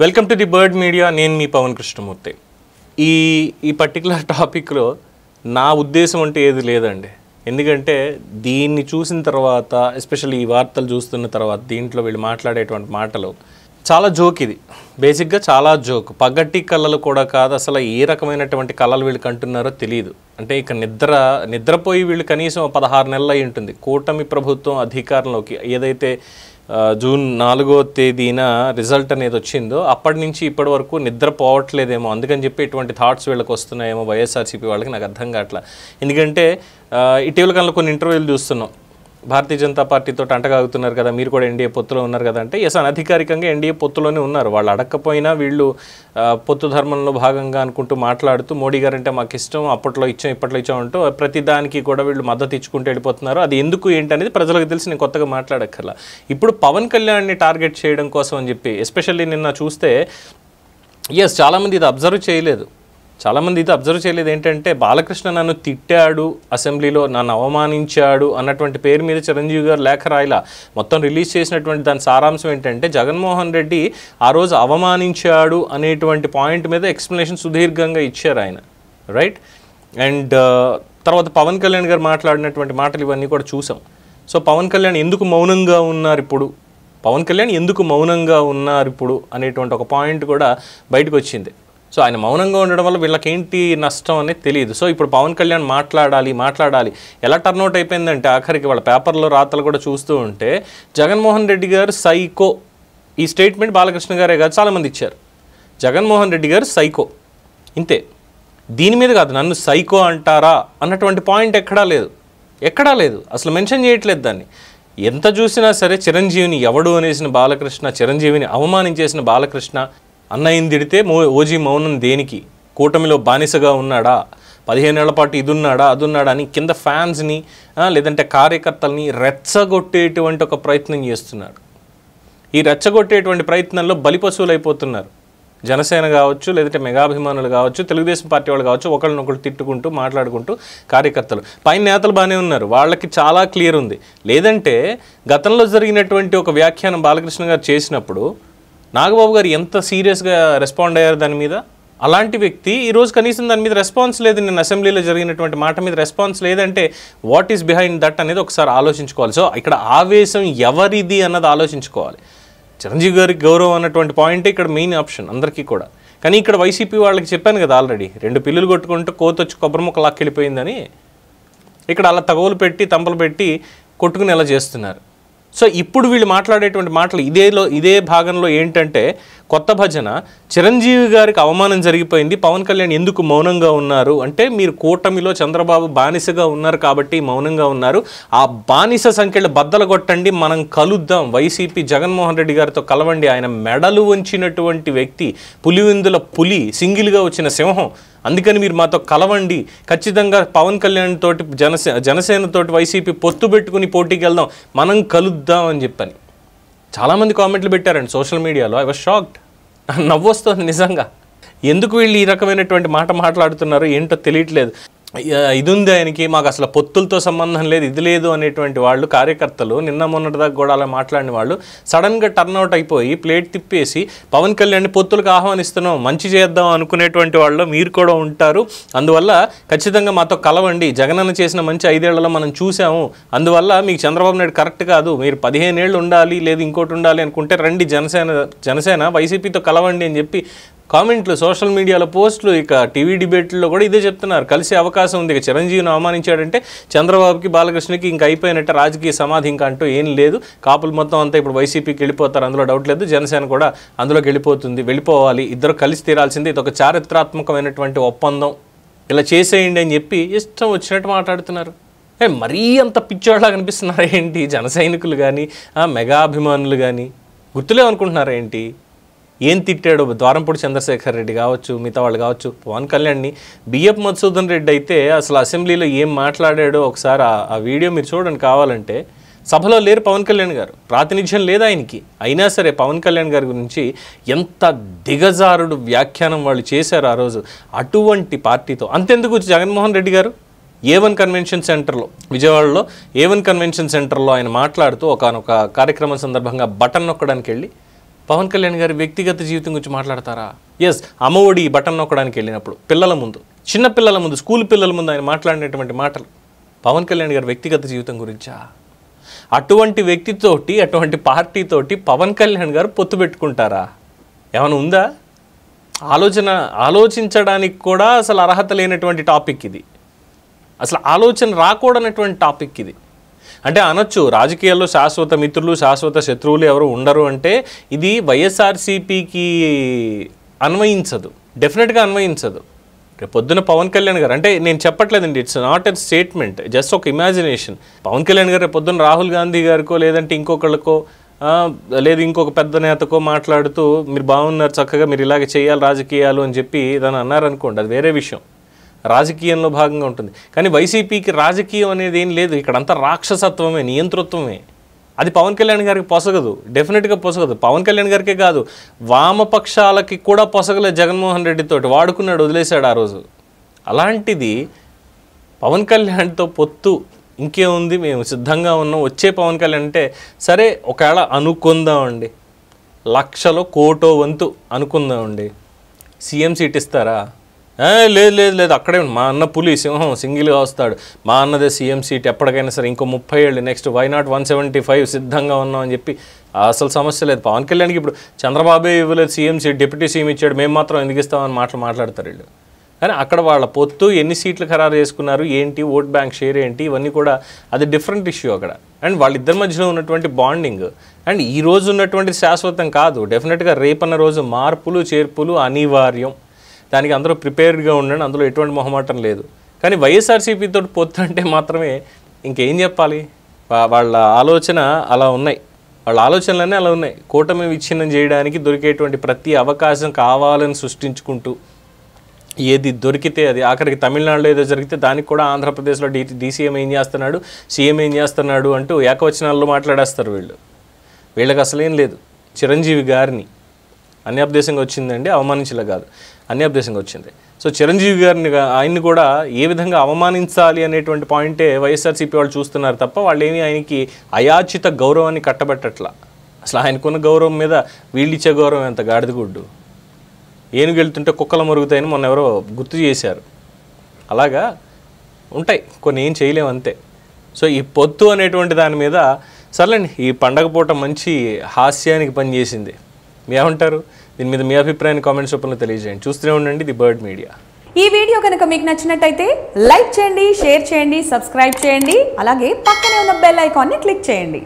Welcome to the bird media. నేను మీ పవన్ కృష్ణమూర్తి. ఈ particular టాపిక్లో నా ఉద్దేశం అంటే ఏది లేదండి. ఎందుకంటే దీన్ని చూసిన తర్వాత, ఎస్పెషల్లీ ఈ వార్తలు చూస్తున్న తర్వాత, దీంట్లో వీళ్ళు మాట్లాడేటువంటి మాటలు చాలా జోక్. ఇది బేసిక్గా చాలా జోక్. పగటి కళలు కూడా కాదు, అసలు ఏ రకమైనటువంటి కళలు వీళ్ళు కంటున్నారో తెలియదు. అంటే ఇక నిద్రపోయి వీళ్ళు కనీసం 16 నెలలు అయి ఉంటుంది. కూటమి ప్రభుత్వం అధికారంలోకి ఏదైతే జూన్ 4వ తేదీన రిజల్ట్ అనేది వచ్చిందో అప్పటి నుంచి ఇప్పటి వరకు నిద్రపోవట్లేదేమో, అందుకని చెప్పి ఇటువంటి థాట్స్ వీళ్ళకి వస్తున్నాయేమో వైఎస్ఆర్సీపీ వాళ్ళకి. నాకు అర్థం కావట్లా. ఎందుకంటే ఇటీవల కాలంలో కొన్ని ఇంటర్వ్యూలు చూస్తున్నాం. భారతీయ జనతా పార్టీతో అంటగాగుతున్నారు కదా, మీరు కూడా ఎన్డీఏ పొత్తులో ఉన్నారు కదా అంటే, ఎస్, అనధికారికంగా ఎన్డీఏ పొత్తులోనే ఉన్నారు. వాళ్ళు అడగకపోయినా వీళ్ళు పొత్తు ధర్మంలో భాగంగా అనుకుంటూ మాట్లాడుతూ, మోడీ గారు అంటే మాకు ఇష్టం, అప్పట్లో ఇచ్చాం ఇప్పట్లో ఇచ్చాం అంటూ ప్రతి దానికి కూడా వీళ్ళు మద్దతు ఇచ్చుకుంటూ వెళ్ళిపోతున్నారు. అది ఎందుకు ఏంటి అనేది ప్రజలకు తెలిసి నేను కొత్తగా మాట్లాడక్కర్లా. ఇప్పుడు పవన్ కళ్యాణ్ని టార్గెట్ చేయడం కోసం అని చెప్పి, ఎస్పెషల్లీ నిన్న చూస్తే చాలామంది ఇది అబ్జర్వ్ చేయలేదు. ఏంటంటే, బాలకృష్ణ నన్ను తిట్టాడు, అసెంబ్లీలో నన్ను అవమానించాడు అన్నటువంటి పేరు మీద చిరంజీవి గారు లేఖ రాయలా. మొత్తం రిలీజ్ చేసినటువంటి దాని సారాంశం ఏంటంటే, జగన్మోహన్ రెడ్డి ఆ రోజు అవమానించాడు అనేటువంటి పాయింట్ మీద ఎక్స్ప్లెనేషన్ సుదీర్ఘంగా ఇచ్చారు ఆయన, రైట్? అండ్ తర్వాత పవన్ కళ్యాణ్ గారు మాట్లాడినటువంటి మాటలు ఇవన్నీ కూడా చూసాం. సో పవన్ కళ్యాణ్ ఎందుకు మౌనంగా ఉన్నారు ఇప్పుడు అనేటువంటి ఒక పాయింట్ కూడా బయటకు వచ్చింది. సో ఆయన మౌనంగా ఉండడం వల్ల వీళ్ళకేంటి నష్టం అనేది తెలియదు. సో ఇప్పుడు పవన్ కళ్యాణ్ మాట్లాడాలి. ఎలా టర్న్అవుట్ అయిపోయిందంటే, ఆఖరికి వాళ్ళ పేపర్లో రాతలు కూడా చూస్తూ ఉంటే, జగన్మోహన్ రెడ్డి గారు సైకో, ఈ స్టేట్మెంట్ బాలకృష్ణ గారే కాదు చాలామంది ఇచ్చారు. జగన్మోహన్ రెడ్డి గారు సైకో, ఇంతే. దీని మీద కాదు, నన్ను సైకో అంటారా అన్నటువంటి పాయింట్ ఎక్కడా లేదు. అసలు మెన్షన్ చేయట్లేదు దాన్ని. ఎంత చూసినా సరే చిరంజీవిని ఎవడు అనేసిన బాలకృష్ణ, చిరంజీవిని అవమానించేసిన బాలకృష్ణ, అన్నయ్యని తిడితే ఓజీ మౌనం దేనికి, కూటమిలో బానిసగా ఉన్నాడా, 15 ఏళ్ల పాటు ఇదున్నాడా అదున్నాడా అని కింద ఫ్యాన్స్ని లేదంటే కార్యకర్తల్ని రెచ్చగొట్టేటువంటి ఒక ప్రయత్నం చేస్తున్నాడు. ఈ రెచ్చగొట్టేటువంటి ప్రయత్నంలో బలిపశువులు అయిపోతున్నారు. జనసేన కావచ్చు, లేదంటే మెగాభిమానులు కావచ్చు, తెలుగుదేశం పార్టీ వాళ్ళు కావచ్చు, ఒకళ్ళనొకళ్ళు తిట్టుకుంటూ మాట్లాడుకుంటూ కార్యకర్తలు. పైన నేతలు బాగానే ఉన్నారు, వాళ్ళకి చాలా క్లియర్ ఉంది. లేదంటే గతంలో జరిగినటువంటి ఒక వ్యాఖ్యానం బాలకృష్ణ గారు చేసినప్పుడు నాగబాబు గారు ఎంత సీరియస్గా రెస్పాండ్ అయ్యారు దాని మీద. అలాంటి వ్యక్తి ఈరోజు కనీసం దాని మీద రెస్పాన్స్ లేదు. నేను అసెంబ్లీలో జరిగినటువంటి మాట మీద రెస్పాన్స్ లేదంటే వాట్ ఈస్ బిహైండ్ దట్ అనేది ఒకసారి ఆలోచించుకోవాలి. సో ఇక్కడ ఆవేశం ఎవరిది అన్నది ఆలోచించుకోవాలి. చిరంజీవి గారికి గౌరవం అన్నటువంటి పాయింటే ఇక్కడ మెయిన్ ఆప్షన్ అందరికీ కూడా. కానీ ఇక్కడ వైసీపీ వాళ్ళకి చెప్పాను కదా ఆల్రెడీ, 2 పిల్లులు కొట్టుకుంటూ కోతొచ్చి కొబ్బరి ముక్క లాక్కెళ్ళిపోయిందని. ఇక్కడ అలా తగవులు పెట్టి తంపలు పెట్టి కొట్టుకుని ఎలా చేస్తున్నారు. సో ఇప్పుడు వీళ్ళు మాట్లాడేటువంటి మాటలు ఇదే భాగంలో ఏంటంటే, కొత్త భజన, చిరంజీవి గారికి అవమానం జరిగిపోయింది, పవన్ కళ్యాణ్ ఎందుకు మౌనంగా ఉన్నారు అంటే, మీరు కూటమిలో చంద్రబాబు బానిసగా ఉన్నారు కాబట్టి మౌనంగా ఉన్నారు. ఆ బానిస సంఖ్యలు బద్దలు కొట్టండి, మనం కలుద్దాం, వైసీపీ జగన్మోహన్ రెడ్డి గారితో కలవండి. ఆయన మెడలు వంచినటువంటి వ్యక్కి, పులివెందుల పులి, సింగిల్గా వచ్చిన సింహం, అందుకని మీరు మాతో కలవండి, ఖచ్చితంగా పవన్ కళ్యాణ్ తోటి జనసేనతోటి వైసీపీ పొత్తు పెట్టుకుని పోటీకి వెళ్దాం, మనం కలుద్దాం అని చెప్పని చాలామంది కామెంట్లు పెట్టారండి సోషల్ మీడియాలో. I was shocked. నవ్వొస్తుంది నిజంగా. ఎందుకు వీళ్ళు ఈ రకమైనటువంటి మాట మాట్లాడుతున్నారో ఏంటో తెలియట్లేదు. ఇది ఉంది ఆయనకి, మాకు అసలు పొత్తులతో సంబంధం లేదు, ఇది లేదు అనేటువంటి వాళ్ళు, కార్యకర్తలు నిన్న మొన్నటిదాకా కూడా అలా మాట్లాడిన వాళ్ళు సడన్గా టర్న్అవుట్ అయిపోయి ప్లేట్ తిప్పేసి పవన్ కళ్యాణ్ని పొత్తులకు ఆహ్వానిస్తున్నాం, మంచి చేద్దాం అనుకునేటువంటి వాళ్ళు మీరు కూడా ఉంటారు. అందువల్ల ఖచ్చితంగా మాతో కలవండి, జగనన్న చేసిన మంచి 5 ఏళ్లలో మనం చూసాము, అందువల్ల మీకు చంద్రబాబు నాయుడు కరెక్ట్ కాదు, మీరు 15 ఏళ్ళు ఉండాలి లేదు ఇంకోటి ఉండాలి అనుకుంటే రండి, జనసేన వైసీపీతో కలవండి అని చెప్పి కామెంట్లు, సోషల్ మీడియాలో పోస్టులు, ఇక టీవీ డిబేట్లో కూడా ఇదే చెప్తున్నారు. కలిసే అవకాశం ఉంది. ఇక చిరంజీవిని అవమానించాడంటే చంద్రబాబుకి బాలకృష్ణకి ఇంక అయిపోయినట్టే, రాజకీయ సమాధి ఇంకా అంటూ ఏం లేదు, కాపులు మొత్తం అంతా ఇప్పుడు వైసీపీకి వెళ్ళిపోతారు, అందులో డౌట్ లేదు, జనసేన కూడా అందులోకి వెళ్ళిపోవాలి, ఇద్దరు కలిసి తీరాల్సిందే, ఇది ఒక చారిత్రాత్మకమైనటువంటి ఒప్పందం, ఇలా చేసేయండి అని చెప్పి ఇష్టం వచ్చినట్టు మాట్లాడుతున్నారు. మరీ అంత పిచ్చోళ్ళగా కనిపిస్తున్నారా ఏంటి జన సైనికులు కానీ, మెగాభిమానులు కానీ? గుర్తులేమనుకుంటున్నారా ఏంటి? ఏం తిట్టాడు ద్వారంపూడి చంద్రశేఖర్ రెడ్డి కావచ్చు, మిగతా వాళ్ళు కావచ్చు, పవన్ కళ్యాణ్ని. బిఎఫ్ మధుసూదన్ రెడ్డి అయితే అసలు అసెంబ్లీలో ఏం మాట్లాడాడో ఒకసారి ఆ వీడియో మీరు చూడండి కావాలంటే. సభలో లేరు పవన్ కళ్యాణ్ గారు, ప్రాతినిధ్యం లేదు ఆయనకి. అయినా సరే పవన్ కళ్యాణ్ గారి గురించి ఎంత దిగజారుడు వ్యాఖ్యానం వాళ్ళు చేశారు ఆ రోజు. అటువంటి పార్టీతో అంతెందుకు, జగన్మోహన్ రెడ్డి గారు A1 కన్వెన్షన్ సెంటర్లో, విజయవాడలో A1 కన్వెన్షన్ సెంటర్లో ఆయన మాట్లాడుతూ ఒకనొక కార్యక్రమం సందర్భంగా బటన్ నొక్కడానికి వెళ్ళి పవన్ కళ్యాణ్ గారి వ్యక్తిగత జీవితం గురించి మాట్లాడతారా? ఎస్, అమ్మఒడి బటన్ నొక్కడానికి వెళ్ళినప్పుడు పిల్లల ముందు, చిన్న పిల్లల ముందు, స్కూల్ పిల్లల ముందు ఆయన మాట్లాడినటువంటి మాటలు పవన్ కళ్యాణ్ గారి వ్యక్తిగత జీవితం గురించా? అటువంటి వ్యక్తితోటి, అటువంటి పార్టీతోటి పవన్ కళ్యాణ్ గారు పొత్తు పెట్టుకుంటారా? ఏమైనా ఉందా? ఆలోచించడానికి కూడా అసలు అర్హత లేనటువంటి టాపిక్ ఇది. అసలు ఆలోచన రాకూడనటువంటి టాపిక్ ఇది. అంటే అనొచ్చు రాజకీయాల్లో శాశ్వత మిత్రులు, శాశ్వత శత్రువులు ఎవరు ఉండరు అంటే ఇది వైఎస్ఆర్సీపీకి అన్వయించదు, డెఫినెట్గా అన్వయించదు. రేపు పొద్దున పవన్ కళ్యాణ్ గారు, అంటే నేను చెప్పట్లేదండి, it's not a statement, just ఒక ఇమాజినేషన్. పవన్ కళ్యాణ్ గారు రేపు పొద్దున రాహుల్ గాంధీ గారికో లేదంటే ఇంకొకళ్ళకో లేదు ఇంకొక పెద్ద నేతకో మాట్లాడుతూ మీరు బాగున్నారు, చక్కగా మీరు ఇలాగే చేయాలి రాజకీయాలు అని చెప్పి దాన్ని అన్నారనుకోండి, అది వేరే విషయం, రాజకీయంలో భాగంగా ఉంటుంది. కానీ వైసీపీకి రాజకీయం అనేది ఏం లేదు, ఇక్కడంతా రాక్షసత్వమే, నియంతృత్వమే. అది పవన్ కళ్యాణ్ గారికి పొసగదు, డెఫినెట్గా పొసగదు. పవన్ కళ్యాణ్ గారికే కాదు, వామపక్షాలకి కూడా పొసగలేదు. జగన్మోహన్ రెడ్డితోటి వాడుకున్నాడు, వదిలేశాడు ఆ రోజు. అలాంటిది పవన్ కళ్యాణ్తో పొత్తు ఇంకేముంది, మేము సిద్ధంగా ఉన్నాం, వచ్చే పవన్ కళ్యాణ్ అంటే సరే ఒకవేళ అనుకుందామండి, లక్షలో కోటో వంతు అనుకుందామండి, సీఎం సీట్ ఇస్తారా? లేదు లేదు లేదు, అక్కడే మా అన్న పులి సింహం సింగిల్గా వస్తాడు, మా అన్నదే సీఎం సీట్ ఎప్పటికైనా సరే, ఇంకో 30 ఏళ్ళు, నెక్స్ట్ వై నాట్ 175 సిద్ధంగా ఉన్నాం అని చెప్పి అసలు సమస్య లేదు. పవన్ కళ్యాణ్కి ఇప్పుడు చంద్రబాబే ఇవ్వలేదు సీఎం సీట్, డిప్యూటీ సీఎం ఇచ్చాడు, మేము మాత్రం ఎందుకు ఇస్తామని మాట్లాడతారు వీళ్ళు. కానీ అక్కడ వాళ్ళ పొత్తు ఎన్ని సీట్లు ఖరారు చేసుకున్నారు ఏంటి, ఓట్ బ్యాంక్ షేర్ ఏంటి, ఇవన్నీ కూడా అది డిఫరెంట్ ఇష్యూ అక్కడ. అండ్ వాళ్ళిద్దరి మధ్యలో ఉన్నటువంటి బాండింగ్ అండ్ ఈ రోజు ఉన్నటువంటి శాశ్వతం కాదు. డెఫినెట్గా రేపన్న రోజు మార్పులు చేర్పులు అనివార్యం, దానికి అందరూ ప్రిపేర్డ్గా ఉండండి, అందులో ఎటువంటి మొహమాటం లేదు. కానీ వైఎస్ఆర్సీపీతో పొత్తు అంటే మాత్రమే ఇంకేం చెప్పాలి, వాళ్ళ ఆలోచన అలా ఉన్నాయి, వాళ్ళ ఆలోచనలన్నీ అలా ఉన్నాయి. కూటమి విచ్ఛిన్నం చేయడానికి దొరికేటువంటి ప్రతి అవకాశం కావాలని సృష్టించుకుంటూ ఏది దొరికితే అది, ఆఖరికి తమిళనాడులో ఏదో జరిగితే దానికి కూడా ఆంధ్రప్రదేశ్లో డీసీఎం ఏం చేస్తున్నాడు, సీఎం ఏం చేస్తున్నాడు అంటూ ఏకవచనాల్లో మాట్లాడేస్తారు వీళ్ళకి అసలేం లేదు. చిరంజీవి గారిని అన్యాపదేశంగా వచ్చిందండి, అవమానించలే కాదు, అన్యాపదేశంగా వచ్చింది. సో చిరంజీవి గారిని, ఆయన్ని కూడా ఏ విధంగా అవమానించాలి అనేటువంటి పాయింటే వైఎస్ఆర్సీపీ వాళ్ళు చూస్తున్నారు తప్ప వాళ్ళు ఏమీ ఆయనకి అయాచిత గౌరవాన్ని కట్టబెట్టట్లా. అసలు ఆయనకున్న గౌరవం మీద వీళ్ళిచ్చే గౌరవం ఎంత గాడిదగుడ్డు. ఏనుగు వెళ్తుంటే కుక్కలు మరుగుతాయని మొన్న ఎవరో గుర్తు చేశారు. అలాగా ఉంటాయి కొన్ని, ఏం చేయలేము అంతే. సో ఈ పొత్తు అనేటువంటి దాని మీద సర్లేండి, ఈ పండగ పూట మంచి హాస్యానికి పనిచేసింది. ఏమంటారు దీని మీద, మీ అభిప్రాయాన్ని కామెంట్స్ రూపంలో తెలియజేయండి. చూస్తూనే ఉండండి ది బర్డ్ మీడియా. ఈ వీడియో కనుక మీకు నచ్చినట్టయితే లైక్ చేయండి, షేర్ చేయండి, సబ్స్క్రైబ్ చేయండి, అలాగే పక్కనే ఉన్న బెల్ ఐకాన్ని క్లిక్ చేయండి.